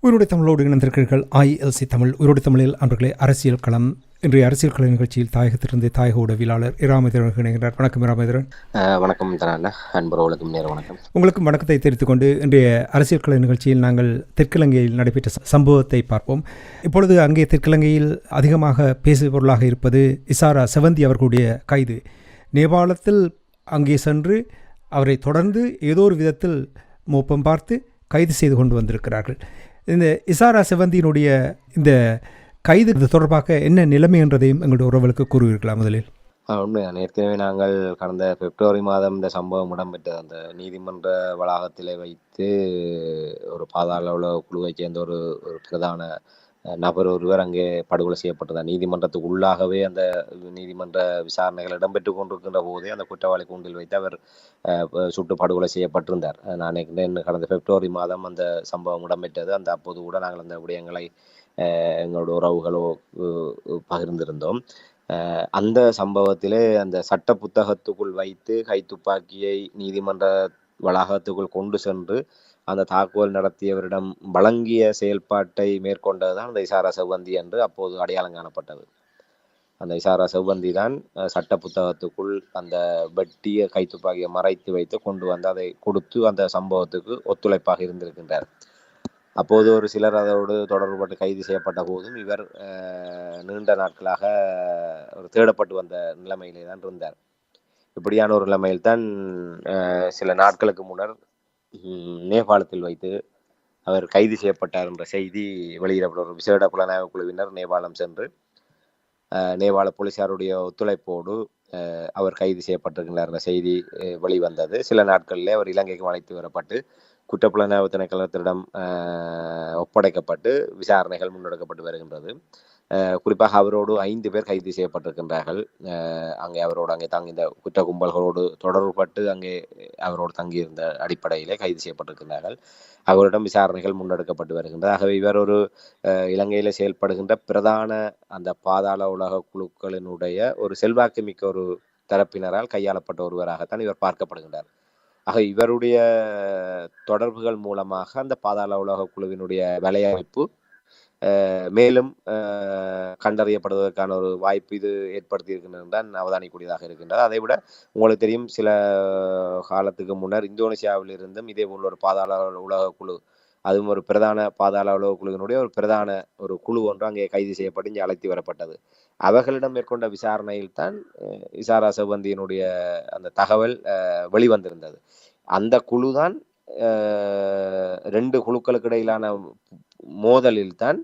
உயிரோடு தமிழோடு இணைந்திருக்கிறீர்கள். ILC தமிழ் உயிரோடு தமிழில் அன்பர்களே, அரசியல் களம். இன்றைய அரசியல் கள நிகழ்ச்சியில் தாயகத்திலிருந்து தாயக உடவியலாளர் இராமேந்திரன் இணைகிறார். வணக்கம் இராமேந்திரன். வணக்கம் தரான அன்பர்களுக்கும் நேர வணக்கம். உங்களுக்கும் வணக்கத்தை தெரிவித்துக் கொண்டு இன்றைய அரசியல் கள நிகழ்ச்சியில் நாங்கள் தெற்கிலங்கையில் நடைபெற்ற சம்பவத்தை பார்ப்போம். இப்பொழுது அங்கே தெற்கிலங்கையில் அதிகமாக பேசுபொருளாக இருப்பது இசாரா செவந்தி அவர்களுடைய கைது. நேபாளத்தில் அங்கே சென்று அவரை தொடர்ந்து ஏதோ ஒரு விதத்தில் மோப்பம் பார்த்து கைது செய்து கொண்டு வந்திருக்கிறார்கள். இந்த இசாரா செவந்தியினுடைய இந்த கைது தொடர்பாக என்ன நிலைமை என்றதையும் எங்களுடைய உறவுகளுக்கு கூறுவீர்களா? முதலில் உண்மையான ஏற்கனவே நாங்கள் கடந்த பிப்ரவரி மாதம் இந்த சம்பவம் இடம்பெற்ற அந்த நீதிமன்ற வளாகத்திலே வைத்து ஒரு பாதாள உலக குழுவைச் சேர்ந்த ஒரு பிரதான நபர் ஒருவர் அங்கே படுகொலை செய்யப்பட்டதார். நீதிமன்றத்துக்கு உள்ளாகவே அந்த நீதிமன்ற விசாரணைகள் இடம்பெற்று கொண்டிருக்கின்ற போதே அந்த குற்றவாளி கூண்டில் வைத்து அவர் சுட்டு படுகொலை செய்யப்பட்டிருந்தார். நான் கடந்த பிப்ரவரி மாதம் அந்த சம்பவம் இடம்பெற்றது. அப்போது கூட நாங்கள் அந்த விடயங்களை எங்களுடைய உறவுகளோ பகிர்ந்திருந்தோம். அந்த சம்பவத்திலே அந்த சட்ட புத்தகத்துக்குள் வைத்து கைத்துப்பாக்கியை நீதிமன்ற வளாகத்துக்குள் கொண்டு சென்று அந்த தாக்குதல் நடத்தியவரிடம் வழங்கிய செயல்பாட்டை மேற்கொண்டதுதான் அந்த இசாரா செவ்வந்தி என்று அப்போது அடையாளம் காணப்பட்டது. அந்த இசாரா செவ்வந்தி தான் சட்ட புத்தகத்துக்குள் அந்த வெட்டிய கைத்துப்பாக்கியை மறைத்து வைத்து கொண்டு வந்து அதை கொடுத்து அந்த சம்பவத்துக்கு ஒத்துழைப்பாக இருந்திருக்கின்றார். அப்போது ஒரு சிலர் அதோடு தொடர்புபட்டு கைது செய்யப்பட்ட போதும் இவர் நீண்ட நாட்களாக ஒரு தேடப்பட்டு வந்த நிலைமையிலே தான் இருந்தார். இப்படியான ஒரு நிலைமையில்தான் சில நாட்களுக்கு முன்னர் நேபாளத்தில் வைத்து அவர் கைது செய்யப்பட்டார் என்ற செய்தி வெளியிடப்பட்ட ஒரு விசேட புலனாய்வு குழுவினர் நேபாளம் சென்று நேபாள போலீசாருடைய ஒத்துழைப்போடு அவர் கைது செய்யப்பட்டிருக்கிறார் என்ற செய்தி வெளிவந்தது. சில நாட்களிலே அவர் இலங்கைக்கு அழைத்து வரப்பட்டு குற்றப்புலனாய்வு திணைக்களத்திடம் ஒப்படைக்கப்பட்டு விசாரணைகள் முன்னெடுக்கப்பட்டு வருகின்றது. குறிப்பாக அவரோடு 5 பேர் கைது செய்யப்பட்டிருக்கின்றார்கள். அங்கே தங்கி இந்த குற்ற கும்பல்களோடு தொடர்புபட்டு அங்கே அவரோடு தங்கியிருந்த அடிப்படையிலே கைது செய்யப்பட்டிருக்கின்றார்கள். அவரிடம் விசாரணைகள் முன்னெடுக்கப்பட்டு வருகின்றது. ஆகவே இவர் ஒரு இலங்கையில செயல்படுகின்ற பிரதான அந்த பாதாள உலக குழுக்களினுடைய ஒரு செல்வாக்கு மிக்க ஒரு தரப்பினரால் கையாளப்பட்ட ஒருவராகத்தான் இவர் பார்க்கப்படுகின்றார். ஆக இவருடைய தொடர்புகள் மூலமாக அந்த பாதாள உலக குழுவினுடைய வலையமைப்பு மேலும் கண்டறியப்படுவதற்கான ஒரு வாய்ப்பு இது ஏற்படுத்தி இருக்கின்றதான் அவதானிக்கூடியதாக இருக்கின்றது. அதை விட உங்களுக்கு தெரியும், சில காலத்துக்கு முன்னர் இந்தோனேசியாவில் இருந்தும் இதே போன்ற ஒரு பாதாள உலக குழு, அதுவும் ஒரு பிரதான பாதாள உலக குழுவினுடைய ஒரு பிரதான ஒரு குழு ஒன்று அங்கே கைது செய்யப்பட்டு இங்கே அழைத்து வரப்பட்டது. அவர்களிடம் மேற்கொண்ட விசாரணையில் தான் இசாரா செவ்வந்தியினுடைய அந்த தகவல் வெளிவந்திருந்தது. அந்த குழு தான் 2 குழுக்களுக்கு இடையிலான மோதலில் தான்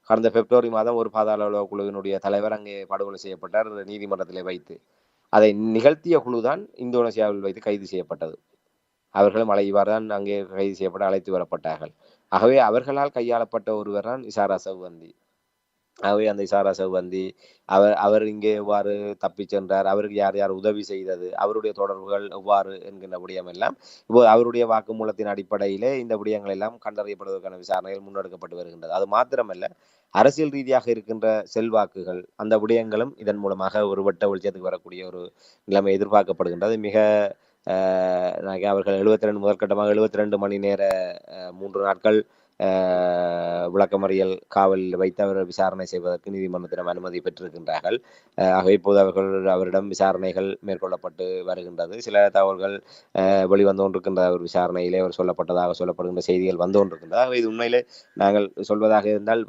கடந்த பிப்ரவரி மாதம் ஒரு பாதாள உலக குழுவினுடைய தலைவர் அங்கே படுகொலை செய்யப்பட்டார் நீதிமன்றத்திலே வைத்து. அதை நிகழ்த்திய குழுதான் இந்தோனேசியாவில் வைத்து கைது செய்யப்பட்டது. அவர்களும் இவ்வாறு தான் அங்கே கைது செய்யப்பட்டு அழைத்து வரப்பட்டார்கள். ஆகவே அவர்களால் கையாளப்பட்ட ஒருவர் தான் இசாரா செவ்வந்தி. ஆகவே அந்த இசாரா செவ்வந்தி அவர் இங்கே எவ்வாறு தப்பி சென்றார், அவருக்கு யார் யார் உதவி செய்தது, அவருடைய தொடர்புகள் எவ்வாறு என்கின்ற விடயம் எல்லாம் இப்போ அவருடைய வாக்குமூலத்தின் அடிப்படையிலே இந்த விடயங்கள் எல்லாம் கண்டறியப்படுவதற்கான விசாரணைகள் முன்னெடுக்கப்பட்டு வருகின்றது. அது மாத்திரமல்ல, அரசியல் ரீதியாக இருக்கின்ற செல்வாக்குகள், அந்த விடயங்களும் இதன் மூலமாக ஒரு வட்ட வெளிச்சத்துக்கு வரக்கூடிய ஒரு நிலைமை எதிர்பார்க்கப்படுகின்றது. மிக அவர்கள் 72 முதற்கட்டமாக 72 மணி நேர 3 நாட்கள் விளக்கமறியல் காவலில் வைத்து அவர் விசாரணை செய்வதற்கு நீதிமன்றத்திடம் அனுமதி பெற்றிருக்கின்றார்கள். ஆகவே இப்போது அவரிடம் விசாரணைகள் மேற்கொள்ளப்பட்டு வருகின்றது. சில தகவல்கள் வெளிவந்து கொண்டிருக்கின்ற ஒரு விசாரணையிலே அவர் சொல்லப்படுகின்ற செய்திகள் வந்து கொண்டிருக்கின்றது. ஆகவே இது உண்மையிலே நாங்கள் சொல்வதாக இருந்தால்,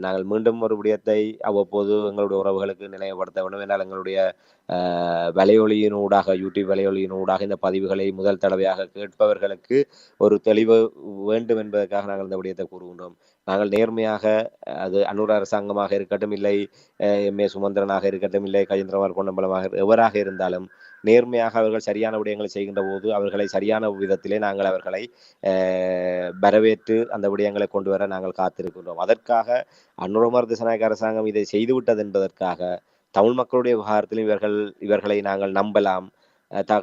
நாங்கள் மீண்டும் ஒரு விடயத்தை அவ்வப்போது எங்களுடைய உறவுகளுக்கு நினைவுபடுத்த வேண்டும். என்றால் எங்களுடைய வலையொலியினூடாக, யூடியூப் வலையொலியினூடாக இந்த பதிவுகளை முதல் தடவையாக கேட்பவர்களுக்கு ஒரு தெளிவு வேண்டும் என்பதற்காக நாங்கள் இந்த விடயத்தை கூறுகின்றோம். நாங்கள் நேர்மையாக, அது அன்னூர் அரசாங்கமாக இருக்கட்டும், இல்லை MA சுமந்திரனாக இருக்கட்டும், இல்லை கஜேந்திரகுமார் பொன்னம்பலமாக, எவராக இருந்தாலும் நேர்மையாக அவர்கள் சரியான விடயங்களை செய்கின்ற போது அவர்களை சரியான விதத்திலே நாங்கள் அவர்களை வரவேற்று அந்த விடயங்களை கொண்டு வர நாங்கள் காத்திருக்கின்றோம். அதற்காக அனுரகுமார் திசாநாயக்க அரசாங்கம் இதை செய்துவிட்டது என்பதற்காக தமிழ் மக்களுடைய விவகாரத்திலும் இவர்களை நாங்கள் நம்பலாம்,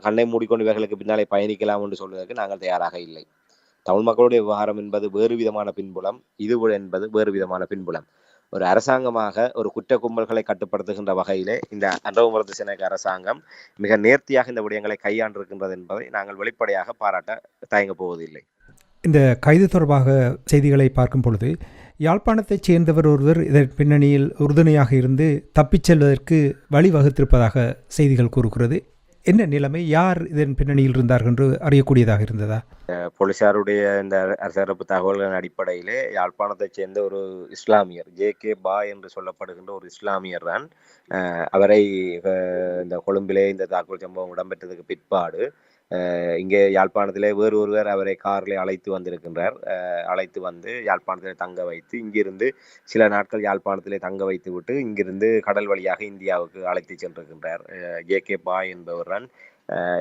கண்ணை மூடிக்கொண்டு இவர்களுக்கு பின்னாலே பயணிக்கலாம் என்று சொல்வதற்கு நாங்கள் தயாராக இல்லை. தமிழ் மக்களுடைய விவகாரம் என்பது வேறு விதமான பின்புலம், இது என்பது வேறு விதமான பின்புலம். ஒரு அரசாங்கமாக ஒரு குற்ற கும்பல்களை கட்டுப்படுத்துகின்ற வகையிலே இந்த அனுரகுமார திசாநாயக்க அரசாங்கம் மிக நேர்த்தியாக இந்த விடயங்களை கையாண்டிருக்கின்றது என்பதை நாங்கள் வெளிப்படையாக பாராட்ட தயங்கப் போவதில்லை. இந்த கைது தொடர்பாக செய்திகளை பார்க்கும் பொழுது யாழ்ப்பாணத்தைச் சேர்ந்தவர் ஒருவர் இதன் பின்னணியில் உறுதுணையாக இருந்து தப்பிச் செல்வதற்கு வழிவகுத்திருப்பதாக செய்திகள் கூறுகிறது. என்ன நிலைமை, யார் இதன் பின்னணியில் இருந்தார்கள் என்று அறியக்கூடியதாக இருந்ததா? போலீசாருடைய இந்த அரசரப்பு தகவல்களின் அடிப்படையிலே யாழ்ப்பாணத்தைச் சேர்ந்த ஒரு இஸ்லாமியர் ஜே.கே. பாய் என்று சொல்லப்படுகின்ற ஒரு இஸ்லாமியர் தான் அவரை இந்த கொழும்பிலே இந்த தாக்குதல் சம்பவம் இடம்பெற்றதுக்கு பிற்பாடு இங்கே யாழ்ப்பாணத்திலே வேறு ஒருவர் அவரை காரில் அழைத்து வந்திருக்கின்றார். அழைத்து வந்து யாழ்ப்பாணத்திலே தங்க வைத்து இங்கிருந்து சில நாட்கள் யாழ்ப்பாணத்திலே தங்க வைத்து விட்டு இங்கிருந்து கடல் வழியாக இந்தியாவுக்கு அழைத்து சென்றிருக்கின்றார். ஜே.கே. பாய் என்பவர் தான்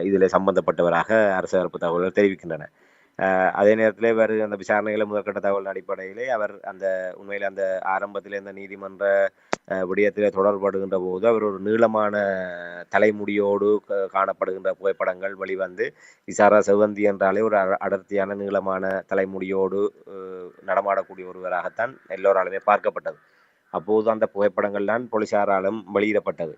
இதில் சம்பந்தப்பட்டவராக அரசு தரப்பு தகவல்கள் தெரிவிக்கின்றன. அதே நேரத்தில் வேறு அந்த விசாரணைகளை முதற்கட்ட தகவல் அடிப்படையிலே அவர் அந்த உண்மையில் அந்த ஆரம்பத்தில் இந்த நீதிமன்ற விடயத்திலே தொடர்படுகின்ற போது அவர் ஒரு நீளமான தலைமுடியோடு காணப்படுகின்ற புகைப்படங்கள் வெளிவந்து இசாரா செவந்தி என்றாலே ஒரு அடர்த்தியான நீளமான தலைமுடியோடு நடமாடக்கூடிய ஒருவராகத்தான் எல்லோராலுமே பார்க்கப்பட்டது. அப்போது அந்த புகைப்படங்கள் தான் போலீசாராலும் வெளியிடப்பட்டது.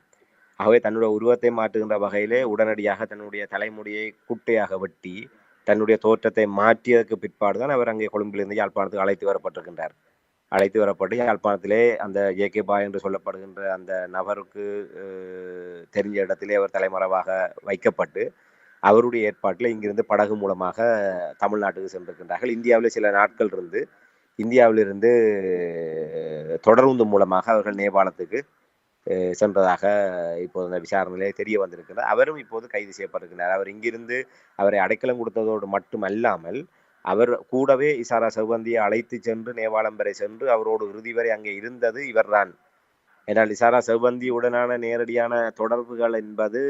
ஆகவே தன்னுடைய உருவத்தை மாற்றுகின்ற வகையிலே உடனடியாக தன்னுடைய தலைமுடியை குட்டையாக வெட்டி தன்னுடைய தோற்றத்தை மாற்றியதற்கு பிற்பாடுதான் அவர் அங்கே கொழும்பிலிருந்து யாழ்ப்பாணத்துக்கு அழைத்து வரப்பட்டிருக்கின்றார். அழைத்து வரப்பட்டு யாழ்ப்பாணத்திலே அந்த ஜே.கே. பாய் என்று சொல்லப்படுகின்ற அந்த நபருக்கு தெரிஞ்ச இடத்திலே அவர் தலைமறைவாக வைக்கப்பட்டு அவருடைய ஏற்பாட்டில் இங்கிருந்து படகு மூலமாக தமிழ்நாட்டுக்கு சென்றிருக்கின்றார்கள். இந்தியாவில் சில நாட்கள் இருந்து இந்தியாவிலிருந்து தொடருந்து மூலமாக அவர்கள் நேபாளத்துக்கு சென்றதாக இப்போது அந்த விசாரணையிலே தெரிய வந்திருக்கிறார். அவரும் இப்போது கைது செய்யப்பட்டிருக்கிறார். அவர் இங்கிருந்து அவரை அடைக்கலம் கொடுத்ததோடு மட்டுமல்லாமல் அவர் கூடவே இசாரா செவந்தியை அழைத்து சென்று நேபாளம் வரை சென்று அவரோடு இறுதி வரை அங்கே இருந்தது இவர்தான். ஏனால் இசாரா செவந்தியுடனான நேரடியான தொடர்புகள் என்பது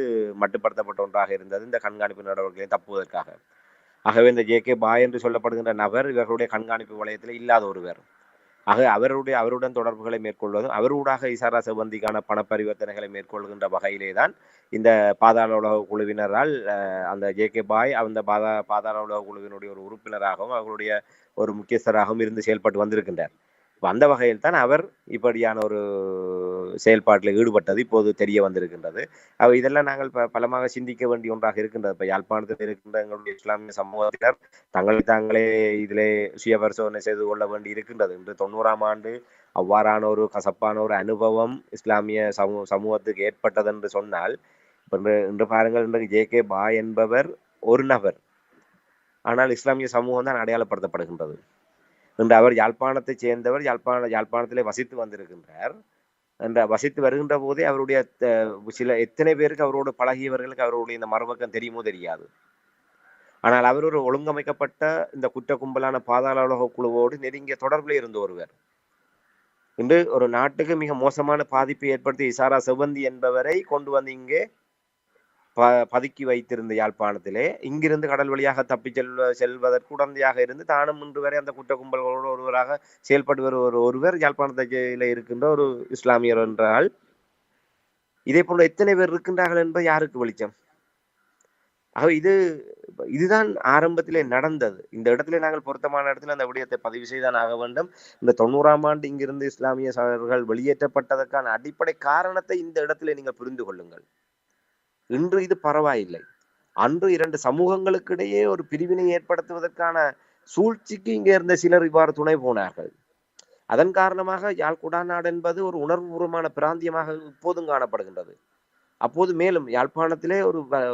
மட்டுப்படுத்தப்பட்ட ஒன்றாக இருந்தது இந்த கண்காணிப்பு நடவடிக்கைகளை தப்புவதற்காக. ஆகவே இந்த ஜே.கே. பாய் என்று சொல்லப்படுகின்ற நபர் இவர்களுடைய கண்காணிப்பு வலயத்தில் இல்லாத ஒருவர். ஆக அவருடன் தொடர்புகளை மேற்கொள்வதும் அவரூடாக இசாரா செவந்திக்கான பண பரிவர்த்தனைகளை மேற்கொள்கின்ற வகையிலே தான் இந்த பாதாள உலக குழுவினரால் அந்த ஜே.கே. பாய் அந்த பாதாள உலக குழுவினுடைய ஒரு உறுப்பினராகவும் அவர்களுடைய ஒரு முக்கியஸ்தராகவும் இருந்து செயல்பட்டு வந்திருக்கின்றார். அந்த வகையில் தான் அவர் இப்படியான ஒரு செயல்பாட்டில் ஈடுபட்டது இப்போது தெரிய வந்திருக்கின்றது. இதெல்லாம் நாங்கள் பலமாக சிந்திக்க வேண்டிய ஒன்றாக இருக்கின்றது. இப்போ யாழ்ப்பாணத்தில் இருக்கின்ற எங்களுடைய இஸ்லாமிய சமூகத்தினர் தங்களை தாங்களே இதிலே சுய பரிசோதனை செய்து கொள்ள வேண்டி இருக்கின்றது. இன்று 90ஆம் ஆண்டு அவ்வாறான ஒரு கசப்பான ஒரு அனுபவம் இஸ்லாமிய சமூகத்துக்கு ஏற்பட்டது என்று சொன்னால், இன்று பாருங்கள், இன்றைக்கு ஜே.கே. பாய் என்பவர் ஒரு நபர், ஆனால் இஸ்லாமிய சமூகம் தான் அடையாளப்படுத்தப்படுகின்றது. இன்று அவர் யாழ்ப்பாணத்தை சேர்ந்தவர், யாழ்ப்பாணத்திலே வசித்து வந்திருக்கின்றார். அந்த வசித்து வருகின்ற போதே அவருடைய எத்தனை பேருக்கு அவரோடு பழகியவர்களுக்கு அவருடைய இந்த மறுபக்கம் தெரியுமோ தெரியாது. ஆனால் அவர் ஒரு ஒழுங்கமைக்கப்பட்ட இந்த குற்ற கும்பலான பாதாள உலக குழுவோடு நெருங்கிய தொடர்பில் இருந்த ஒருவர். இன்று ஒரு நாட்டுக்கு மிக மோசமான பாதிப்பை ஏற்படுத்தி இசாரா செவந்தி என்பவரை கொண்டு வந்து இங்கே பதுக்கி வைத்திருந்த யாழ்ப்பாணத்திலே இங்கிருந்து கடல் வழியாக தப்பி செல்வதற்கு உடந்தையாக இருந்து தானும் இன்று வரை அந்த குற்ற கும்பல்களோடு ஒருவராக செயல்பட்டு வருவர் ஒருவர் யாழ்ப்பாணத்தில இருக்கின்ற ஒரு இஸ்லாமியர் என்றால், இதே போன்ற எத்தனை பேர் இருக்கின்றார்கள் என்பது யாருக்கு வெளிச்சம்? ஆக இதுதான் ஆரம்பத்திலே நடந்தது. இந்த இடத்துல நாங்கள் பொருத்தமான இடத்துல அந்த விடயத்தை பதிவு செய்தான் ஆக வேண்டும். இந்த 90ஆம் ஆண்டு இங்கிருந்து இஸ்லாமிய சகோதரர்கள் வெளியேற்றப்பட்டதற்கான அடிப்படை காரணத்தை இந்த இடத்துல நீங்கள் புரிந்து கொள்ளுங்கள். இன்று இது பரவாயில்லை. அன்று 2 சமூகங்களுக்கு இடையே ஒரு பிரிவினை ஏற்படுத்துவதற்கான சூழ்ச்சிக்கு இங்கே இருந்த சிலர் இவ்வாறு துணை போனார்கள். அதன் காரணமாக யாழ் குடாநாடு என்பது ஒரு உணர்வுபூர்வமான பிராந்தியமாக இப்போதும் காணப்படுகின்றது. அப்போது மேலும் யாழ்ப்பாணத்திலே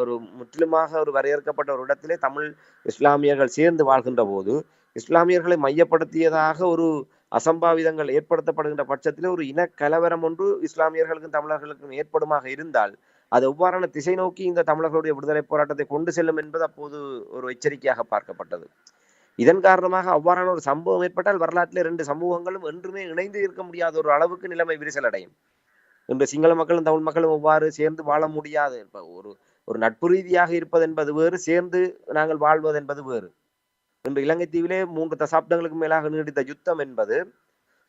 ஒரு முற்றிலுமாக ஒரு வரையறுக்கப்பட்ட ஒரு இடத்திலே தமிழ் இஸ்லாமியர்கள் சேர்ந்து வாழ்கின்ற போது இஸ்லாமியர்களை மையப்படுத்தியதாக ஒரு அசம்பாவிதங்கள் ஏற்படுத்தப்படுகின்ற பட்சத்திலே ஒரு இன கலவரம் ஒன்று இஸ்லாமியர்களுக்கும் தமிழர்களுக்கும் ஏற்படுமாக இருந்தால் அது எவ்வாறான திசை நோக்கி இந்த தமிழர்களுடைய விடுதலை போராட்டத்தை கொண்டு செல்லும் என்பது அப்போது ஒரு எச்சரிக்கையாக பார்க்கப்பட்டது. இதன் காரணமாக அவ்வாறான ஒரு சம்பவம் ஏற்பட்டால் வரலாற்றிலே 2 சமூகங்களும் என்றுமே இணைந்து இருக்க முடியாத ஒரு அளவுக்கு நிலைமை விரிசல் அடையும். இன்று சிங்கள மக்களும் தமிழ் மக்களும் எவ்வாறு சேர்ந்து வாழ முடியாது. ஒரு நட்பு ரீதியாக இருப்பது என்பது வேறு, சேர்ந்து நாங்கள் வாழ்வது என்பது வேறு. இன்று இலங்கை தீவிலே 3 தசாப்தங்களுக்கு மேலாக நீடித்த யுத்தம் என்பது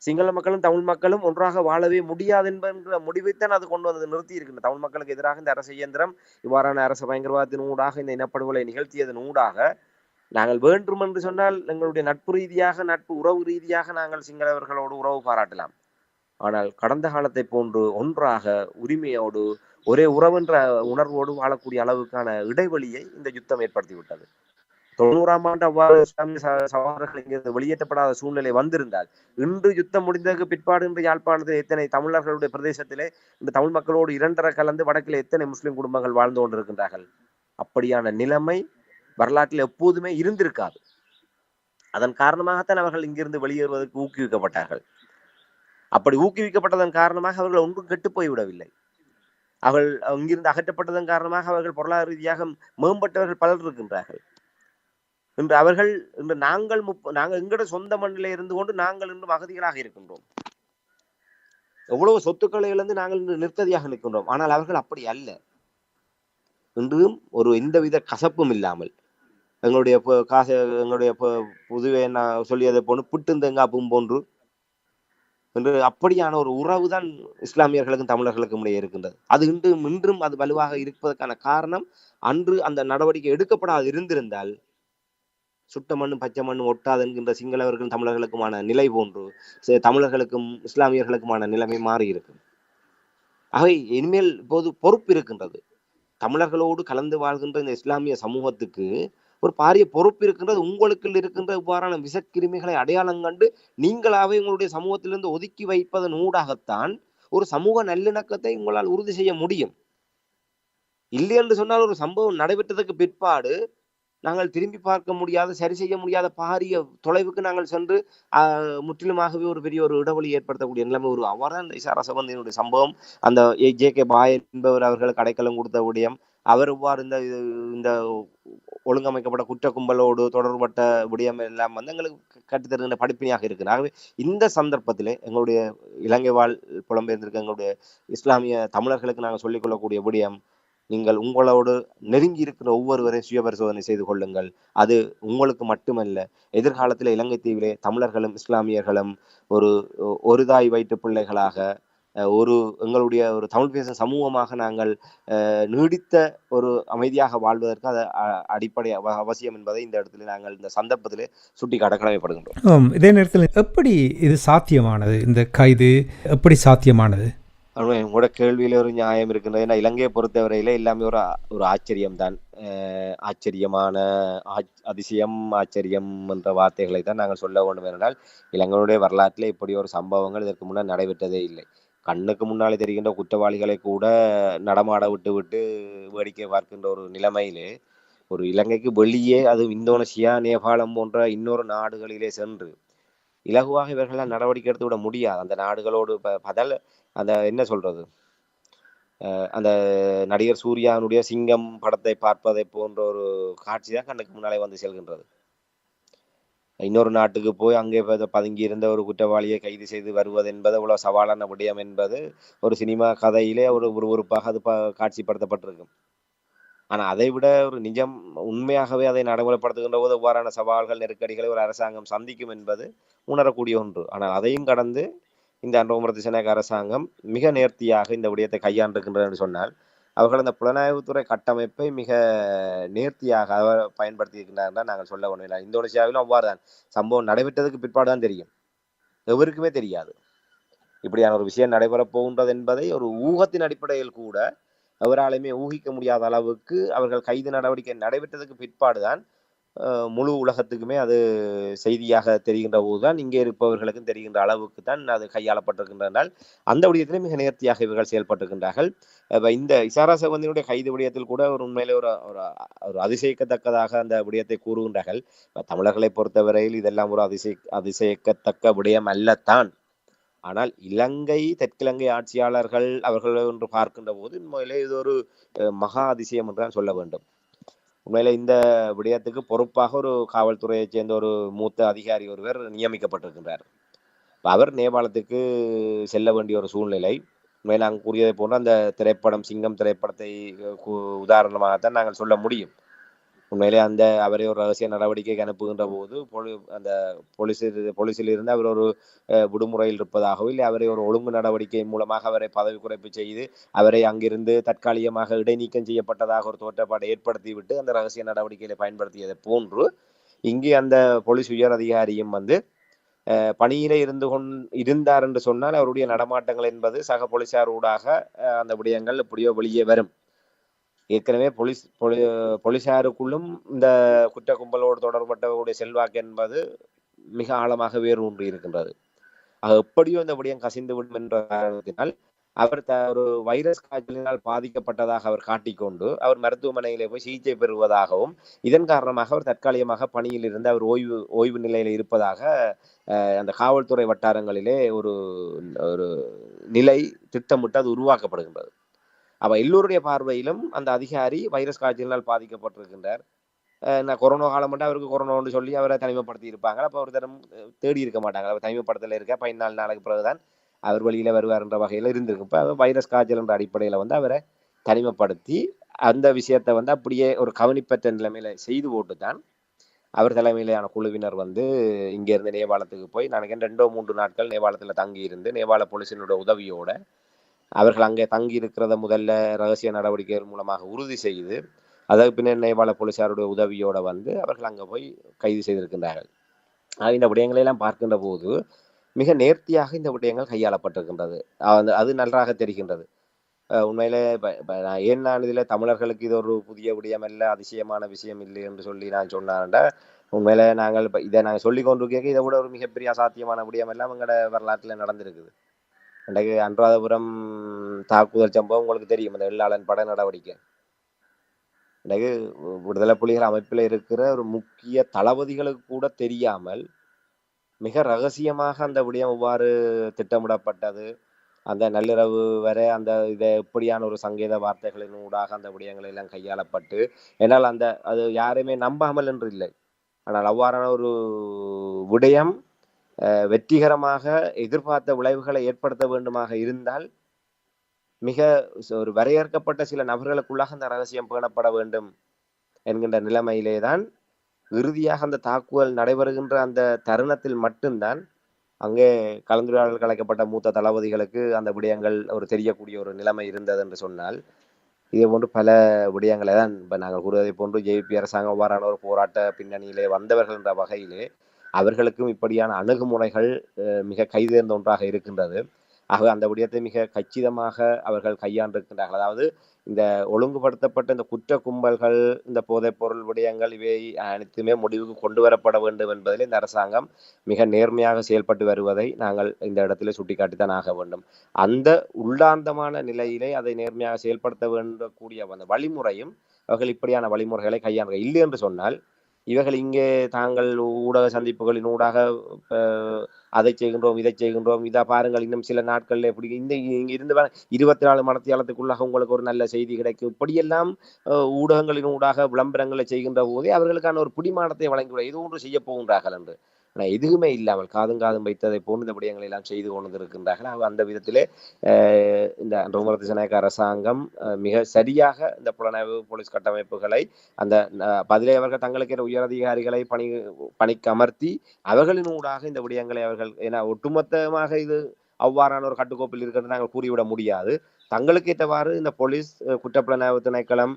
சிங்கள மக்களும் தமிழ் மக்களும் ஒன்றாக வாழவே முடியாது என்கிற முடிவைத்தான் அது கொண்டு வந்து நிறுத்தி இருக்கின்ற. தமிழ் மக்களுக்கு எதிராக இந்த அரசு இயந்திரம் இவ்வாறான அரசு பயங்கரவாதத்தின் ஊடாக இந்த இனப்படுகொலை நிகழ்த்தியதன் ஊடாக நாங்கள் வேண்டும் என்று சொன்னால் எங்களுடைய நட்பு ரீதியாக நட்பு உறவு ரீதியாக நாங்கள் சிங்களவர்களோடு உறவு பாராட்டலாம். ஆனால் கடந்த காலத்தை போன்று ஒன்றாக உரிமையோடு ஒரே உறவென்ற உணர்வோடு வாழக்கூடிய அளவுக்கான இடைவெளியை இந்த யுத்தம் ஏற்படுத்தி விட்டது. 90ஆம் ஆண்டு அவ்வாறு இஸ்லாமிய சகோதரர்கள் இங்கிருந்து வெளியேற்றப்படாத சூழ்நிலை வந்திருந்தால் இன்று யுத்தம் முடிந்ததற்கு பிற்பாடு இன்று யாழ்ப்பாணத்தில் எத்தனை தமிழர்களுடைய பிரதேசத்திலே இந்த தமிழ் மக்களோடு இரண்டரை கலந்து வடக்கில் எத்தனை முஸ்லிம் குடும்பங்கள் வாழ்ந்து கொண்டிருக்கின்றார்கள். அப்படியான நிலைமை வரலாற்றில் எப்போதுமே இருந்திருக்காது. அதன் காரணமாகத்தான் அவர்கள் இங்கிருந்து வெளியேறுவதற்கு ஊக்குவிக்கப்பட்டார்கள். அப்படி ஊக்குவிக்கப்பட்டதன் காரணமாக அவர்கள் ஒன்றும் கெட்டு போய்விடவில்லை. அவர்கள் இங்கிருந்து அகற்றப்பட்டதன் காரணமாக அவர்கள் பொருளாதார ரீதியாக மேம்பட்டவர்கள் பலர் இருக்கின்றார்கள். இன்று அவர்கள் இன்று நாங்கள் எங்களோட சொந்த மண்ணிலே இருந்து கொண்டு நாங்கள் இன்றும் அகதிகளாக இருக்கின்றோம். எவ்வளவு சொத்துக்களை இழந்து நாங்கள் இன்று நிர்கதியாக நிற்கின்றோம். ஆனால் அவர்கள் அப்படி அல்ல. இன்றும் ஒரு எந்தவித கசப்பும் இல்லாமல் எங்களுடைய காசு எங்களுடைய புதுவை நான் சொல்லியதை போன்று புட்டுந்தெங்காப்பும் போன்று என்று அப்படியான ஒரு உறவு தான் இஸ்லாமியர்களுக்கும் தமிழர்களுக்கும் இடையே இருக்கின்றது. அது இன்றும் அது வலுவாக இருப்பதற்கான காரணம் அன்று அந்த நடவடிக்கை எடுக்கப்படாது இருந்திருந்தால் சுட்ட மண்ணும் பச்சை மண்ணும் ஒட்டாது என்கின்ற சிங்களவர்களும் தமிழர்களுக்குமான நிலை போன்று தமிழர்களுக்கும் இஸ்லாமியர்களுக்குமான நிலைமை மாறி இருக்கும். ஆகவே இனிமேல் இப்போது பொறுப்பு இருக்கின்றது. தமிழர்களோடு கலந்து வாழ்கின்ற இந்த இஸ்லாமிய சமூகத்துக்கு ஒரு பாரிய பொறுப்பு இருக்கின்றது. உங்களுக்கு இருக்கின்ற இவ்வாறான விஷக்கிருமிகளை அடையாளம் கண்டு நீங்களாவே உங்களுடைய சமூகத்திலிருந்து ஒதுக்கி வைப்பதன் ஊடாகத்தான் ஒரு சமூக நல்லிணக்கத்தை உங்களால் உறுதி செய்ய முடியும். இல்லை என்று சொன்னால் ஒரு சம்பவம் நடைபெற்றதுக்கு பிற்பாடு நாங்கள் திரும்பி பார்க்க முடியாத சரி செய்ய முடியாத பாரிய தொலைவுக்கு நாங்கள் சென்று முற்றிலுமாகவே ஒரு பெரிய ஒரு இடைவெளி ஏற்படுத்தக்கூடிய நிலைமை ஒரு அவ்வாறுதான் இசாரா செவந்தியினுடைய சம்பவம். அந்த ஜே.கே. பாய் என்பவர் அவர்களுக்கு அடைக்கலம் கொடுத்த விடயம், அவர் இவ்வாறு இந்த ஒழுங்கமைக்கப்பட்ட குற்ற கும்பலோடு தொடர்பட்ட விடயம் எல்லாம் வந்து எங்களுக்கு கற்றுத்தருகின்ற படிப்பினையாக இருக்கு. ஆகவே இந்த சந்தர்ப்பத்திலே எங்களுடைய இலங்கை வாழ் புலம்பெயர்ந்திருக்க எங்களுடைய இஸ்லாமிய தமிழர்களுக்கு நாங்கள் சொல்லிக்கொள்ளக்கூடிய விடயம், நீங்கள் உங்களோடு நெருங்கி இருக்கிற ஒவ்வொருவரையும் சுய பரிசோதனை செய்து கொள்ளுங்கள். அது உங்களுக்கு மட்டுமல்ல, எதிர்காலத்தில் இலங்கை தீவிலே தமிழர்களும் இஸ்லாமியர்களும் ஒரு தாய் வயிற்று பிள்ளைகளாக எங்களுடைய ஒரு தமிழ் பேசும் சமூகமாக நாங்கள் நீடித்த ஒரு அமைதியாக வாழ்வதற்கு அது அடிப்படை அவசியம் என்பதை இந்த இடத்துல நாங்கள் இந்த சந்தர்ப்பத்திலே சுட்டிக்காட்ட கடமைப்படுகின்றோம். இதே நேரத்தில் எப்படி இது சாத்தியமானது? இந்த கைது எப்படி சாத்தியமானது? உங்களோட கேள்வியில ஒரு நியாயம் இருக்கின்றது. ஏன்னா இலங்கையை பொறுத்தவரையில எல்லாமே ஒரு ஆச்சரியம் தான். ஆச்சரியமான அதிசயம் ஆச்சரியம் என்ற வார்த்தைகளை தான் நாங்கள் சொல்ல வேண்டும். என்றால் இலங்கையுடைய வரலாற்றில் இப்படி ஒரு சம்பவங்கள் இதற்கு முன்னால் நடைபெற்றதே இல்லை. கண்ணுக்கு முன்னாலே தெரிகின்ற குற்றவாளிகளை கூட நடமாட விட்டு வேடிக்கை பார்க்கின்ற ஒரு நிலைமையிலே ஒரு இலங்கைக்கு வெளியே, அது இந்தோனேசியா நேபாளம் போன்ற இன்னொரு நாடுகளிலே சென்று இலகுவாக இவர்களால் நடவடிக்கை எடுத்து விட முடியாது. அந்த நாடுகளோடு பதில் அந்த என்ன சொல்றது, அந்த நடிகர் சூர்யானுடைய சிங்கம் படத்தை பார்ப்பதை போன்ற ஒரு காட்சி தான் கண்ணுக்கு முன்னாலே வந்து செல்கின்றது. இன்னொரு நாட்டுக்கு போய் அங்கே பதுங்கி இருந்த ஒரு குற்றவாளியை கைது செய்து வருவது என்பது அவ்வளவு சவாலான விடயம் என்பது ஒரு சினிமா கதையிலே ஒருப்பாக அது காட்சிப்படுத்தப்பட்டிருக்கும். ஆனா அதை விட ஒரு நிஜம் உண்மையாகவே அதை நடைமுறைப்படுத்துகின்ற போது எவ்வாறான சவால்கள் நெருக்கடிகளை ஒரு அரசாங்கம் சந்திக்கும் என்பது உணரக்கூடிய ஒன்று. ஆனால் அதையும் கடந்து இந்த அனுரகுமார திசாநாயக்க அரசாங்கம் மிக நேர்த்தியாக இந்த விடயத்தை கையாண்டிருக்கின்றது என்று சொன்னால் அவர்கள் அந்த புலனாய்வுத்துறை கட்டமைப்பை மிக நேர்த்தியாக அவர் பயன்படுத்தி இருக்கின்றார் நாங்கள் சொல்ல ஒன்றும். இந்தோனேசியாவிலும் அவ்வாறுதான். சம்பவம் நடைபெற்றதுக்கு பிற்பாடுதான் தெரியும், எவருக்குமே தெரியாது இப்படியான ஒரு விஷயம் நடைபெறப் போகின்றது என்பதை ஒரு ஊகத்தின் அடிப்படையில் கூட அவராலுமே ஊகிக்க முடியாத அளவுக்கு அவர்கள் கைது நடவடிக்கை நடைபெற்றதுக்கு பிற்பாடுதான் முழு உலகத்துக்குமே அது செய்தியாக தெரிகின்ற போதுதான் இங்கே இருப்பவர்களுக்கும் தெரிகின்ற அளவுக்கு தான் அது கையாளப்பட்டிருக்கின்றனால் அந்த விடயத்திலே மிக நேர்த்தியாக இவர்கள் செயல்பட்டிருக்கின்றார்கள். இந்த இசாரா செவந்தியினுடைய கைது விடயத்தில் கூட ஒரு உண்மையிலே ஒரு அதிசயிக்கத்தக்கதாக அந்த விடயத்தை கூறுகின்றார்கள். தமிழர்களை பொறுத்தவரையில் இதெல்லாம் ஒரு அதிசயிக்கத்தக்க விடயம் அல்லத்தான். ஆனால் இலங்கை தெற்கிலங்கை ஆட்சியாளர்கள் அவர்கள் என்று பார்க்கின்ற போது உண்மையிலே இது ஒரு மகா அதிசயம் என்றுதான் சொல்ல வேண்டும். உண்மையில இந்த விடயத்துக்கு பொறுப்பாக ஒரு காவல்துறையைச் சேர்ந்த ஒரு மூத்த அதிகாரி ஒருவர் நியமிக்கப்பட்டிருக்கின்றார். அவர் நேபாளத்துக்கு செல்ல வேண்டிய ஒரு சூழ்நிலை. உண்மையில நாங்கள் கூறியதை போன்ற அந்த திரைப்படம் சிங்கம் திரைப்படத்தை உதாரணமாகத்தான் நாங்கள் சொல்ல முடியும். உண்மையிலே அந்த அவரை ஒரு ரகசிய நடவடிக்கைக்கு அனுப்புகின்ற போது அந்த போலீஸில் இருந்து அவர் ஒரு விடுமுறையில் இருப்பதாகவோ இல்லை அவரை ஒரு ஒழுங்கு நடவடிக்கை மூலமாக அவரை பதவி குறைப்பு செய்து அவரை அங்கிருந்து தற்காலிகமாக இடைநீக்கம் செய்யப்பட்டதாக ஒரு தோற்றப்பாடு ஏற்படுத்திவிட்டு அந்த ரகசிய நடவடிக்கைகளை பயன்படுத்தியதை போன்று இங்கே அந்த போலீஸ் உயர் அதிகாரியும் பணியில இருந்தார் என்று சொன்னால் அவருடைய நடமாட்டங்கள் என்பது சக போலீசார் ஊடாக அந்த விடயங்கள் எப்படியோ வெளியே வரும். ஏற்கனவே போலீசாருக்குள்ளும் இந்த குற்ற கும்பலோடு தொடர்பட்டவருடைய செல்வாக்கு என்பது மிக ஆழமாக வேரூன்றி இருக்கின்றது. அது எப்படியோ இந்த விடயம் கசிந்து விடும் என்ற காரணத்தினால் அவர் ஒரு வைரஸ் காய்ச்சலினால் பாதிக்கப்பட்டதாக அவர் காட்டிக்கொண்டு அவர் மருத்துவமனையிலே போய் சிகிச்சை பெறுவதாகவும் இதன் காரணமாக அவர் தற்காலிகமாக பணியில் இருந்து அவர் ஓய்வு நிலையில் இருப்பதாக அந்த காவல்துறை வட்டாரங்களிலே ஒரு ஒரு நிலை திட்டமிட்டு அது உருவாக்கப்படுகின்றது. அப்ப எல்லோருடைய பார்வையிலும் அந்த அதிகாரி வைரஸ் காய்ச்சலினால் பாதிக்கப்பட்டிருக்கின்றார். நான் கொரோனா காலம் மட்டும் அவருக்கு கொரோனான்னு சொல்லி அவரை தனிமைப்படுத்தி இருப்பாங்க. அப்போ ஒரு தரம் தேடி இருக்க மாட்டாங்க. அவர் தனிமைப்படுத்தல இருக்க 14 நாளுக்கு பிறகுதான் அவர் வழியில வருவார் என்ற வகையில் இருந்திருக்கும். இப்போ வைரஸ் காய்ச்சல் என்ற அடிப்படையில் வந்து அவரை தனிமைப்படுத்தி அந்த விஷயத்தை வந்து அப்படியே ஒரு கவனிப்பற்ற நிலைமையில செய்து போட்டு தான் அவர் தலைமையிலான குழுவினர் வந்து இங்கேருந்து நேபாளத்துக்கு போய் நான் 2-3 நாட்கள் நேபாளத்தில் தங்கி இருந்து நேபாள போலீசினோட உதவியோட அவர்கள் அங்கே தங்கி இருக்கிறத முதல்ல ரகசிய நடவடிக்கைகள் மூலமாக உறுதி செய்து அதற்கு பின்னர் நேபாள போலீசாருடைய உதவியோட வந்து அவர்கள் அங்கே போய் கைது செய்திருக்கின்றார்கள். இந்த விடயங்களை எல்லாம் பார்க்கின்ற போது மிக நேர்த்தியாக இந்த விடயங்கள் கையாளப்பட்டிருக்கின்றது. அது நன்றாக தெரிகின்றது. உண்மையிலே நான் இதில் தமிழர்களுக்கு இது ஒரு புதிய விடயம் அல்ல, அதிசயமான விஷயம் இல்லை என்று சொல்லி நான் சொன்னான்டா உண்மையில நாங்கள் இதை நாங்கள் சொல்லி கொண்டு கேட்க இதை விட ஒரு மிகப்பெரிய அசாத்தியமான விடயம் எல்லாம் எங்களோட வரலாற்றில் நடந்திருக்குது. இன்றைக்கு அனுராதபுரம் தாக்குதல் சம்பவம் உங்களுக்கு தெரியும், அந்த வெள்ளாளன் பட நடவடிக்கை. இன்றைக்கு விடுதலை புலிகள் அமைப்பில் இருக்கிற ஒரு முக்கிய தளபதிகளுக்கு கூட தெரியாமல் மிக ரகசியமாக அந்த விடயம் எவ்வாறு திட்டமிடப்பட்டது, அந்த நள்ளிரவு வரை அந்த இதை எப்படியான ஒரு சங்கீத வார்த்தைகளின் ஊடாக அந்த விடயங்கள் எல்லாம் கையாளப்பட்டு என்னால் அது யாரையுமே நம்பாமல் என்று இல்லை. ஆனால் அவ்வாறான ஒரு விடயம் வெற்றிகரமாக எதிர்பார்த்த விளைவுகளை ஏற்படுத்த வேண்டுமாக இருந்தால் மிக ஒரு வரையறுக்கப்பட்ட சில நபர்களுக்குள்ளாக அந்த ரகசியம் பேணப்பட வேண்டும் என்கின்ற நிலைமையிலே தான் இறுதியாக அந்த தாக்குதல் நடைபெறுகின்ற அந்த தருணத்தில் மட்டும்தான் அங்கே கலந்துரையாடல் கலைக்கப்பட்ட மூத்த தளபதிகளுக்கு அந்த விடயங்கள் ஒரு தெரியக்கூடிய ஒரு நிலைமை இருந்தது என்று சொன்னால், இதே போன்று பல விடயங்களை தான் இப்போ நாங்கள் கூறுவதை போன்று ஜேபி அரசாங்கம் அவ்வாறான ஒரு போராட்ட பின்னணியிலே வந்தவர்கள் என்ற வகையிலே அவர்களுக்கும் இப்படியான அணுகுமுறைகள் மிக கைதேர்ந்த ஒன்றாக இருக்கின்றது. ஆக அந்த விடயத்தை மிக கச்சிதமாக அவர்கள் கையாண்டிருக்கின்றார்கள். அதாவது இந்த ஒழுங்குபடுத்தப்பட்ட இந்த குற்ற கும்பல்கள், இந்த போதைப் பொருள் விடயங்கள் இவை அனைத்துமே முடிவுக்கு கொண்டு வரப்பட வேண்டும் என்பதில் இந்த அரசாங்கம் மிக நேர்மையாக செயல்பட்டு வருவதை நாங்கள் இந்த இடத்திலே சுட்டிக்காட்டித்தான் ஆக வேண்டும். அந்த உள்ளார்ந்தமான நிலையிலே அதை நேர்மையாக செயல்படுத்த வேண்டக்கூடிய அந்த வழிமுறையும் அவர்கள் இப்படியான வழிமுறைகளை கையாண்ட இல்லை என்று சொன்னால் இவர்கள் இங்கே தாங்கள் ஊடக சந்திப்புகளின் ஊடாக அதை செய்கின்றோம் இதை செய்கின்றோம் இதை பாருங்கள் இன்னும் சில நாட்கள்ல எப்படி இங்க இருந்து 24 மணித்தியாலத்துக்குள்ளாக உங்களுக்கு ஒரு நல்ல செய்தி கிடைக்கும் இப்படியெல்லாம் ஊடகங்களின் ஊடாக விளம்பரங்களை செய்கின்ற போதே அவர்களுக்கான ஒரு பிடிமானத்தை வழங்கிவிட இது ஒன்று செய்ய போகின்றார்கள் என்று. ஆனால் எதுவுமே இல்லாமல் காதும் வைத்ததை போன்று இந்த விடயங்களை எல்லாம் செய்து கொண்டிருக்கின்றார்கள். அந்த விதத்திலே இந்த அனுரகுமார திசாநாயக்க அரசாங்கம் மிக சரியாக இந்த புலனாய்வு போலீஸ் கட்டமைப்புகளை அந்த பதிலே அவர்கள் தங்களுக்கு உயரதிகாரிகளை பணிக்கு அமர்த்தி அவர்களின் ஊடாக இந்த விடயங்களை அவர்கள் ஏன்னா ஒட்டுமொத்தமாக இது அவ்வாறான ஒரு கட்டுக்கோப்பில் இருக்கிறது நாங்கள் கூறிவிட முடியாது. தங்களுக்கு ஏற்றவாறு இந்த போலீஸ் குற்றப்புலனாய்வு திணைக்களம்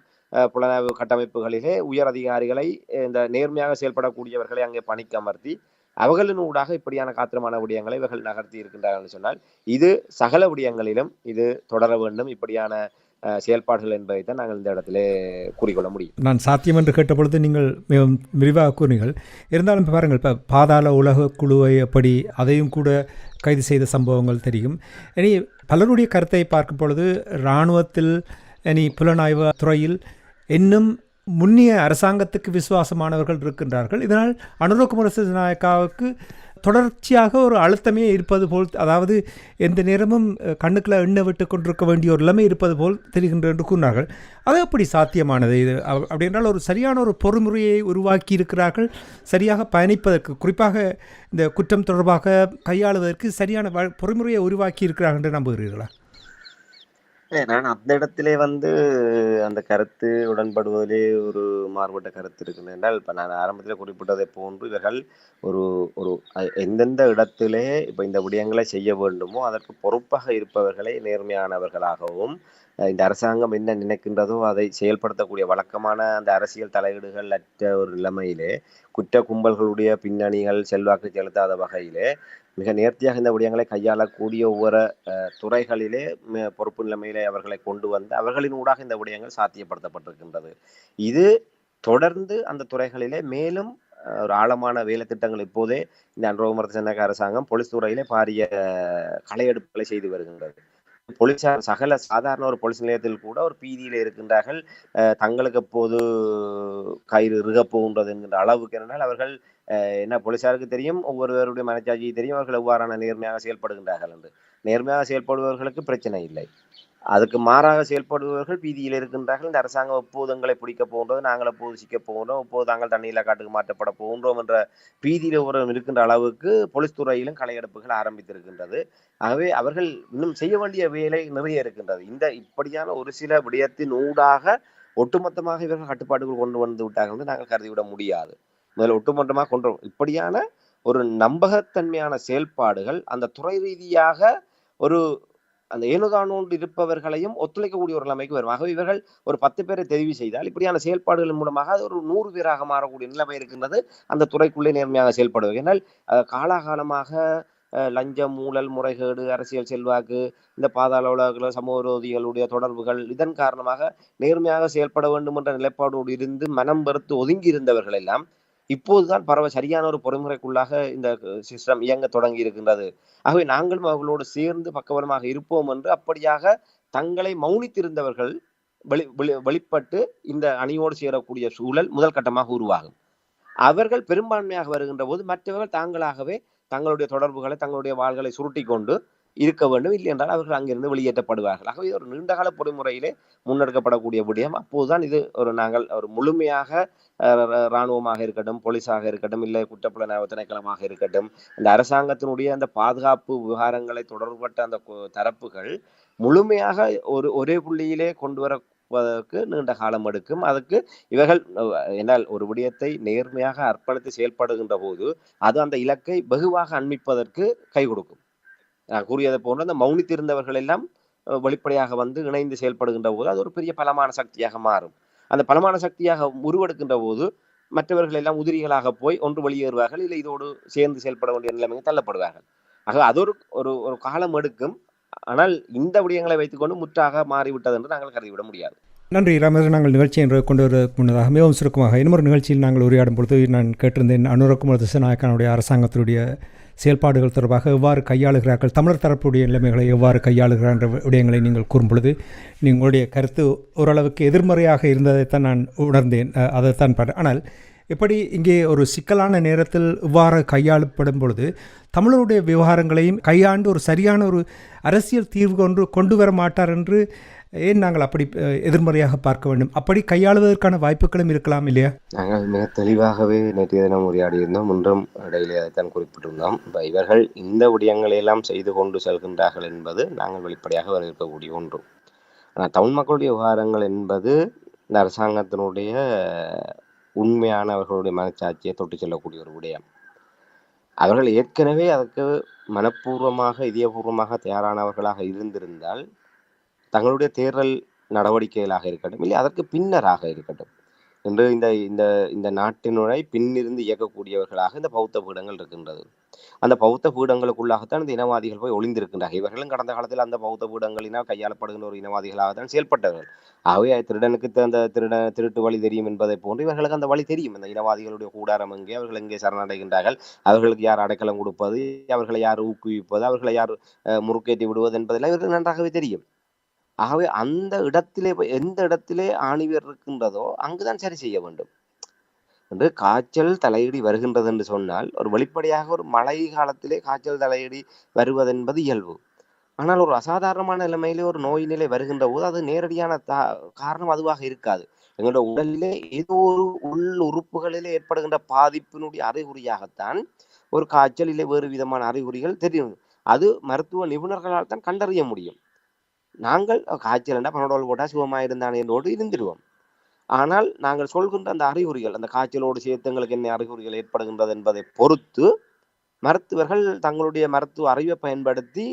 புலனாய்வு கட்டமைப்புகளிலே உயர் அதிகாரிகளை இந்த நேர்மையாக செயல்படக்கூடியவர்களை அங்கே பணிக்கு அமர்த்தி அவர்களின் ஊடாக இப்படியான காத்திரமான விடயங்களை இவர்கள் நகர்த்தி இருக்கின்றார்கள் சொன்னால் இது சகல விடயங்களிலும் இது தொடர வேண்டும். இப்படியான செயல்பாடுகள் என்பதைத்தான் நாங்கள் இந்த இடத்திலே கூறிக்கொள்ள முடியும். நான் சாத்தியம் என்று கேட்ட பொழுது நீங்கள் மிகவும் விரிவாக கூறினீர்கள். இருந்தாலும் பாருங்கள், இப்போ பாதாள உலக குழுவை எப்படி அதையும் கூட கைது செய்த சம்பவங்கள் தெரியும். இனி பலருடைய கருத்தை பார்க்கும் பொழுது இராணுவத்தில் இனி புலனாய்வு துறையில் இன்னும் முன்னிய அரசாங்கத்துக்கு விசுவாசமானவர்கள் இருக்கின்றார்கள். இதனால் அனுரகுமார திசாநாயக்காவுக்கு தொடர்ச்சியாக ஒரு அழுத்தமே இருப்பது போல், அதாவது எந்த நேரமும் கண்ணுக்குள்ள எண்ணெய் விட்டு கொண்டிருக்க வேண்டிய ஒரு நிலைமை இருப்பது போல் தெரிகின்ற என்று கூறினார்கள். அது எப்படி சாத்தியமானது? இது அப்படி என்றால் ஒரு சரியான ஒரு பொறுமுறையை உருவாக்கி இருக்கிறார்கள், சரியாக பயணிப்பதற்கு, குறிப்பாக இந்த குற்றம் தொடர்பாக கையாளுவதற்கு சரியான பொறுமுறையை உருவாக்கி இருக்கிறார்கள் என்று நம்புகிறீர்களா? நான் அந்த இடத்திலே அந்த கருத்து உடன்படுவதிலே ஒரு மாறுபட்ட கருத்து இருக்குது. என்றால் இப்போ நான் ஆரம்பத்தில் குறிப்பிட்டதை போன்று இவர்கள் ஒரு ஒரு எந்தெந்த இடத்திலே இப்போ இந்த விடயங்களை செய்ய வேண்டுமோ அதற்கு பொறுப்பாக இருப்பவர்களை நேர்மையானவர்களாகவும் இந்த அரசாங்கம் என்ன நினைக்கின்றதோ அதை செயல்படுத்தக்கூடிய வழக்கமான அந்த அரசியல் தலையீடுகள் அற்ற ஒரு நிலைமையிலே குற்ற கும்பல்களுடைய பின்னணிகள் செல்வாக்கு செலுத்தாத வகையிலே மிக நேர்த்தியாக இந்த விடயங்களை கையாளக்கூடிய ஒவ்வொரு துறைகளிலே பொறுப்பு நிலைமையிலே அவர்களை கொண்டு வந்து அவர்களின் ஊடாக இந்த விடயங்கள் சாத்தியப்படுத்தப்பட்டிருக்கின்றது. இது தொடர்ந்து அந்த துறைகளிலே மேலும் ஒரு ஆழமான வேலை திட்டங்கள் இப்போதே இந்த அன்ரோமர் சென்னக அரசாங்கம் போலீஸ் துறையிலே பாரிய களையெடுப்புகளை செய்து வருகின்றது. போலீசார் சகல சாதாரண ஒரு போலீஸ் நிலையத்தில் கூட ஒரு பீதியில இருக்கின்றார்கள். தங்களுக்கு எப்போது கயிறு இறுகப் போகின்றது என்கின்ற அளவுக்கு என்றால் அவர்கள் என்ன போலீசாருக்கு தெரியும், ஒவ்வொருவருடைய மனச்சாட்சியை தெரியும், அவர்கள் எவ்வாறான நேர்மையாக செயல்படுகின்றார்கள் என்று. நேர்மையாக செயல்படுபவர்களுக்கு பிரச்சனை இல்லை. அதுக்கு மாறாக செயல்படுபவர்கள் பீதியில் இருக்கின்றார்கள். இந்த அரசாங்கம் எப்போது எங்களை பிடிக்க போகின்றது, நாங்கள் எப்போது சிக்க போகின்றோம், எப்போது தாங்கள் தண்ணீரில் காட்டுக்கு மாற்றப்பட போகின்றோம் என்ற பீதியில் ஒரு இருக்கின்ற அளவுக்கு போலீஸ் துறையிலும் களையெடுப்புகள் ஆரம்பித்திருக்கின்றது. ஆகவே அவர்கள் இன்னும் செய்ய வேண்டிய வேலை நிறைய இருக்கின்றது. இந்த இப்படியான ஒரு சில விடயத்தின் ஊடாக ஒட்டுமொத்தமாக இவர்கள் கட்டுப்பாடுகள் கொண்டு வந்து விட்டார்கள் என்று நாங்கள் கருதிவிட முடியாது. முதல்ல ஒட்டுமொத்தமாக கொண்டு இப்படியான ஒரு நம்பகத்தன்மையான செயல்பாடுகள் அந்த துறை ரீதியாக ஒரு அந்த ஏனுதானோடு இருப்பவர்களையும் ஒத்துழைக்கக்கூடிய ஒரு நிலைமைக்கு வரும். ஆகவே இவர்கள் ஒரு 10 பேரை தெரிவு செய்தால் இப்படியான செயல்பாடுகள் மூலமாக அது ஒரு 100 பேராக மாறக்கூடிய நிலைமை இருக்கின்றது அந்த துறைக்குள்ளே நேர்மையாக செயல்படுவது. ஏன்னால் காலாகாலமாக லஞ்சம், ஊழல், முறைகேடு, அரசியல் செல்வாக்கு, இந்த பாதாள உலக சமூக விரோதிகளுடைய தொடர்புகள் இதன் காரணமாக நேர்மையாக செயல்பட வேண்டும் என்ற நிலைப்பாடோடு இருந்து மனம் வெறுத்து ஒதுங்கி இருந்தவர்கள் எல்லாம் இப்போதுதான் சரியான ஒரு பொறிமுறைக்குள்ளாக இந்த சிஸ்டம் இயங்க தொடங்கி இருக்கின்றது. ஆகவே நாங்களும் அவர்களோடு சேர்ந்து பக்கபலமாக இருப்போம் என்று அப்படியாக தங்களை மௌனித்திருந்தவர்கள் வெளிப்பட்டு இந்த அணியோடு சேரக்கூடிய சூழல் முதல் கட்டமாக உருவாகும். அவர்கள் பெரும்பான்மையாக வருகின்ற போது மற்றவர்கள் தாங்களாகவே தங்களுடைய தொடர்புகளை தங்களுடைய வாள்களை சுருட்டி கொண்டு இருக்க வேண்டும். இல்லை என்றால் அவர்கள் அங்கிருந்து வெளியேற்றப்படுவார்கள். ஆகவே ஒரு நீண்டகால பொறிமுறையிலே முன்னெடுக்கப்படக்கூடிய விடயம். அப்போதுதான் இது நாங்கள் ஒரு முழுமையாக இராணுவமாக இருக்கட்டும், போலீஸாக இருக்கட்டும், இல்லை குற்றப்புலனாய்வு திணைக்களமாக இருக்கட்டும், இந்த அரசாங்கத்தினுடைய அந்த பாதுகாப்பு விவகாரங்களை தொடர்பட்ட அந்த தரப்புகள் முழுமையாக ஒரே புள்ளியிலே கொண்டு வர நீண்ட காலம் எடுக்கும். அதுக்கு இவர்கள் என்னால் ஒரு விடயத்தை நேர்மையாக அர்ப்பணித்து செயல்படுகின்ற போது அது அந்த இலக்கை வெகுவாக அண்மிப்பதற்கு கை கொடுக்கும். நான் கூறியதை போன்ற அந்த மௌனித்திருந்தவர்கள் எல்லாம் வெளிப்படையாக வந்து இணைந்து செயல்படுகின்ற போது அது ஒரு பெரிய பலமான சக்தியாக மாறும். அந்த பலமான சக்தியாக உருவெடுக்கின்ற போது மற்றவர்கள் எல்லாம் உதிரிகளாக போய் ஒன்று வெளியேறுவார்கள், இல்லை இதோடு சேர்ந்து செயல்பட வேண்டிய நிலைமைக்கு தள்ளப்படுவார்கள். ஆக அது ஒரு காலம் எடுக்கும். ஆனால் இந்த விடயங்களை வைத்துக்கொண்டு முற்றாக மாறிவிட்டது என்று நாங்கள் கருதிவிட முடியாது. நன்றி ராமேஸ்வரன். நாங்கள் நிகழ்ச்சியை கொண்டு வர முன்னதாக மிகவும் சுருக்கமாக இன்னொரு நிகழ்ச்சியில் நாங்கள் உரையாடும் பொழுது நான் கேட்டிருந்தேன், அனுரகுமார் திசாநாயக்கனுடைய அரசாங்கத்தினுடைய செயல்பாடுகள் தொடர்பாக எவ்வாறு கையாளுகிறார்கள், தமிழர் தரப்புடைய நிலைமைகளை எவ்வாறு கையாளுகிறார் என்ற விடயங்களை நீங்கள் கூறும் பொழுது உங்களுடைய கருத்து ஓரளவுக்கு எதிர்மறையாக இருந்ததைத்தான் நான் உணர்ந்தேன். அதைத்தான் பாரு. ஆனால் எப்படி இங்கே ஒரு சிக்கலான நேரத்தில் இவ்வாறு கையாளப்படும் பொழுது தமிழருடைய விவகாரங்களையும் கையாண்டு ஒரு சரியான ஒரு அரசியல் தீர்வு கொண்டு வர மாட்டார் என்று ஏன் நாங்கள் அப்படி எதிர்மறையாக பார்க்க வேண்டும்? அப்படி கையாளுவதற்கான வாய்ப்புகளும் இருக்கலாம் இல்லையா? நாங்கள் மிக தெளிவாகவே நேற்றைய தினம் உரையாடி இருந்தோம். ஒன்றும் இடையிலே அதைத்தான் குறிப்பிட்டிருந்தோம். இவர்கள் இந்த விடயங்களை எல்லாம் செய்து கொண்டு செல்கின்றார்கள் என்பது நாங்கள் வெளிப்படையாக வரவேற்கக்கூடிய ஒன்று. ஆனால் தமிழ் மக்களுடைய விவகாரங்கள் என்பது இந்த அரசாங்கத்தினுடைய உண்மையான அவர்களுடைய மனச்சாட்சியை தொட்டு செல்லக்கூடிய ஒரு விடயம். அவர்கள் ஏற்கனவே அதற்கு மனப்பூர்வமாக இதயபூர்வமாக தயாரானவர்களாக இருந்திருந்தால் தங்களுடைய தேர்தல் நடவடிக்கைகளாக இருக்கட்டும், இல்லை அதற்கு பின்னராக இருக்கட்டும் என்று இந்த நாட்டினுடைய பின்னிருந்து இயக்கக்கூடியவர்களாக இந்த பௌத்த பீடங்கள் இருக்கின்றது. அந்த பௌத்த பீடங்களுக்குள்ளாகத்தான் இந்த இனவாதிகள் போய் ஒளிந்திருக்கின்றார்கள். இவர்களும் கடந்த காலத்தில் அந்த பௌத்த பீடங்களினால் கையாளப்படுகின்ற ஒரு இனவாதிகளாகத்தான் செயல்பட்டவர்கள். ஆகவே திருடனுக்கு அந்த திருட்டு வழி தெரியும் என்பதை போன்று இவர்களுக்கு அந்த வழி தெரியும். இந்த இனவாதிகளுடைய கூடாரம் எங்கே, அவர்கள் எங்கே சரணடைகின்றார்கள், அவர்களுக்கு யார் அடைக்கலம் கொடுப்பது, அவர்களை யார் ஊக்குவிப்பது, அவர்களை யார் முறுக்கேற்றி விடுவது என்பதெல்லாம் இவர்களுக்கு நன்றாகவே தெரியும். ஆகவே அந்த இடத்திலே எந்த இடத்திலே ஆணிவேர் இருக்கின்றதோ அங்குதான் சரி செய்ய வேண்டும் என்று. காய்ச்சல் தலையீடி வருகின்றது என்று சொன்னால் ஒரு வெளிப்படையாக ஒரு மழை காலத்திலே காய்ச்சல் தலையீடி வருவதென்பது இயல்பு. ஆனால் ஒரு அசாதாரணமான நிலைமையிலே ஒரு நோய் நிலை வருகின்ற போது அது நேரடியான காரணம் அதுவாக இருக்காது. எங்களுடைய உடலிலே ஏதோ ஒரு உள் உறுப்புகளிலே ஏற்படுகின்ற பாதிப்பினுடைய அறிகுறியாகத்தான் ஒரு காய்ச்சல் இல்லை வேறு விதமான அறிகுறிகள் தெரியும். அது மருத்துவ நிபுணர்களால் தான் கண்டறிய முடியும். நாங்கள் காய்ச்சல் பனடோல் போட்டா சுகமாயிருந்தான் என்றோடு இருந்துடுவோம். ஆனால் நாங்கள் சொல்கின்ற அந்த அறிகுறிகள், அந்த காய்ச்சலோடு சேர்த்து எங்களுக்கு என்ன அறிகுறிகள் ஏற்படுகின்றது என்பதை பொறுத்து மருத்துவர்கள் தங்களுடைய மருத்துவ அறிவை பயன்படுத்தி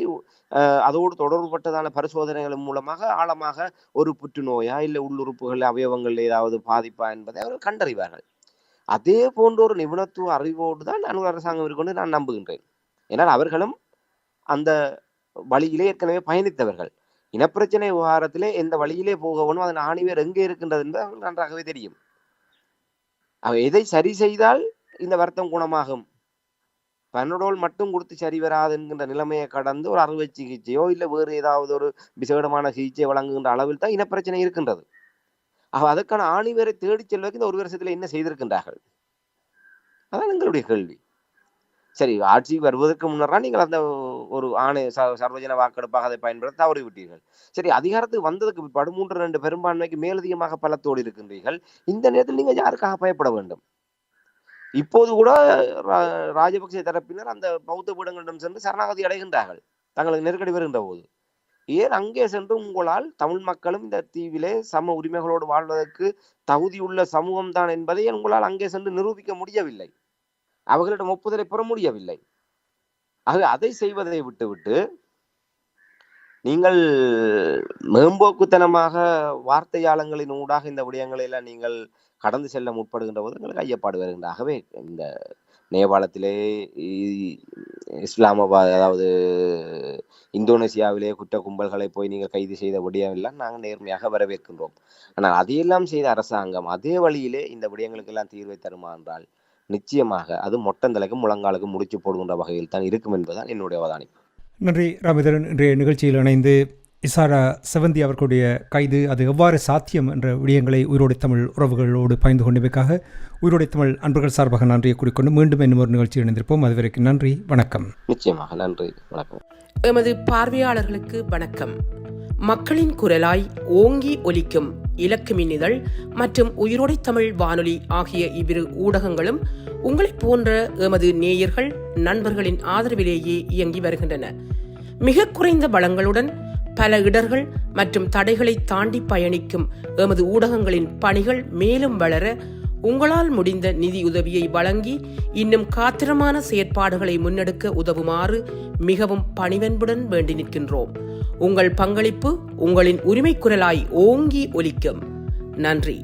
அதோடு தொடர்புபட்டதான பரிசோதனைகள் மூலமாக ஆழமாக ஒரு புற்றுநோயா இல்லை உள்ளுறுப்புகள் அவயவங்கள் ஏதாவது பாதிப்பா என்பதை அவர்கள் கண்டறிவார்கள். அதே போன்ற ஒரு நிபுணத்துவ அறிவோடு தான் அனுர் அரசாங்கம் இருக்கொண்டு நான் நம்புகின்றேன். ஏன்னால் அவர்களும் அந்த வழியிலே ஏற்கனவே பயணித்தவர்கள். இனப்பிரச்சனை விவகாரத்திலே எந்த வழியிலே போகணும், அதன் ஆணிவேர் எங்கே இருக்கின்றது என்பது அவர்கள் நன்றாகவே தெரியும். எதை சரி செய்தால் இந்த வருத்தம் குணமாகும், பனடோல் மட்டும் கொடுத்து சரி வராது என்கின்ற நிலைமையை கடந்து ஒரு அறுவை சிகிச்சையோ இல்லை வேறு ஏதாவது ஒரு விசேடமான சிகிச்சை வழங்குகின்ற அளவில் தான் இனப்பிரச்சனை இருக்கின்றது. அதற்கான ஆணிவேரை தேடிச் செல்வதற்கு இந்த ஒரு வருஷத்துல என்ன செய்திருக்கின்றார்கள்? அதான் எங்களுடைய கேள்வி. சரி, ஆட்சி வருவதற்கு முன்னரா நீங்கள் அந்த ஒரு சர்வஜன வாக்கெடுப்பாக அதை பயன்படுத்த தவறிவிட்டீர்கள். சரி, அதிகாரத்துக்கு வந்ததுக்கு பிற்பாடு 3-2 பெரும்பான்மைக்கு மேலதிகமாக பலத்தோடு இருக்கின்றீர்கள். இந்த நேரத்தில் நீங்க யாருக்காக பயப்பட வேண்டும்? இப்போது கூட ராஜபக்சே தரப்பினர் அந்த பௌத்த பீடங்களிடம் சென்று சரணாகதி அடைகின்றார்கள் தங்களுக்கு நெருக்கடி வருகின்ற போது. ஏன் அங்கே சென்று உங்களால் தமிழ் மக்களும் இந்த தீவிலே சம உரிமைகளோடு வாழ்வதற்கு தகுதியுள்ள சமூகம் தான் என்பதை உங்களால் அங்கே சென்று நிரூபிக்க முடியவில்லை, அவர்களிடம் ஒப்புதலை பெற முடியவில்லை. ஆக அதை செய்வதை விட்டுவிட்டு நீங்கள் மேம்போக்குத்தனமாக வார்த்தையாளங்களின் ஊடாக இந்த விடயங்களை எல்லாம் நீங்கள் கடந்து செல்ல முற்படுகின்ற போது எங்களுக்கு ஐயப்பாடு வருகின்ற. ஆகவே இந்த நேபாளத்திலே, இஸ்லாமாபாத், அதாவது இந்தோனேசியாவிலே குற்ற கும்பல்களை போய் நீங்கள் கைது செய்த விடயம் எல்லாம் நாங்கள் நேர்மையாக வரவேற்கின்றோம். ஆனால் அதையெல்லாம் செய்த அரசாங்கம் அதே வழியிலே இந்த விடயங்களுக்கு எல்லாம் தீர்வை தருமா என்றால் நிச்சயமாக அது மொட்டந்தலைக்கு முழங்காலுக்கு முடிச்சு போடுகின்ற வகையில் தான் இருக்கும் என்பதுதான் என்னுடைய அவதானிப்பு. நன்றி ராமேந்திரன். இன்றைய நிகழ்ச்சியில் இணைந்து இசாரா செவந்தி அவர்களுடைய கைது அது எவ்வாறு சாத்தியம் என்ற விடயங்களை உயிரோடை தமிழ் உறவுகளோடு பகிர்ந்து கொண்டமைக்காக உயிரோடை தமிழ் அன்பர்கள் சார்பாக நன்றியை கூறிக்கொண்டு மீண்டும் இன்னும் ஒரு நிகழ்ச்சியில் இணைந்திருப்போம். அதுவரைக்கும் நன்றி, வணக்கம். நிச்சயமாக நன்றி, வணக்கம். எமது பார்வையாளர்களுக்கு வணக்கம். மக்களின் குரலாய் ஓங்கி ஒலிக்கும் இலக்கு மின்னிதழ் மற்றும் உயிரோடை தமிழ் வானொலி ஆகிய இவ்விரு ஊடகங்களும் உங்களைப் போன்ற எமது நேயர்கள் நண்பர்களின் ஆதரவிலேயே இயங்கி வருகின்றன. மிக குறைந்த வளங்களுடன் பல இடர்கள் மற்றும் தடைகளை தாண்டி பயணிக்கும் எமது ஊடகங்களின் பணிகள் மேலும் வளர உங்களால் முடிந்த நிதியுதவியை வழங்கி இன்னும் காத்திரமான செயற்பாடுகளை முன்னெடுக்க உதவுமாறு மிகவும் பணிவன்புடன் வேண்டி நிற்கின்றோம். உங்கள் பங்களிப்பு உங்களின் உரிமை குரலாய் ஓங்கி ஒலிக்கும். நன்றி.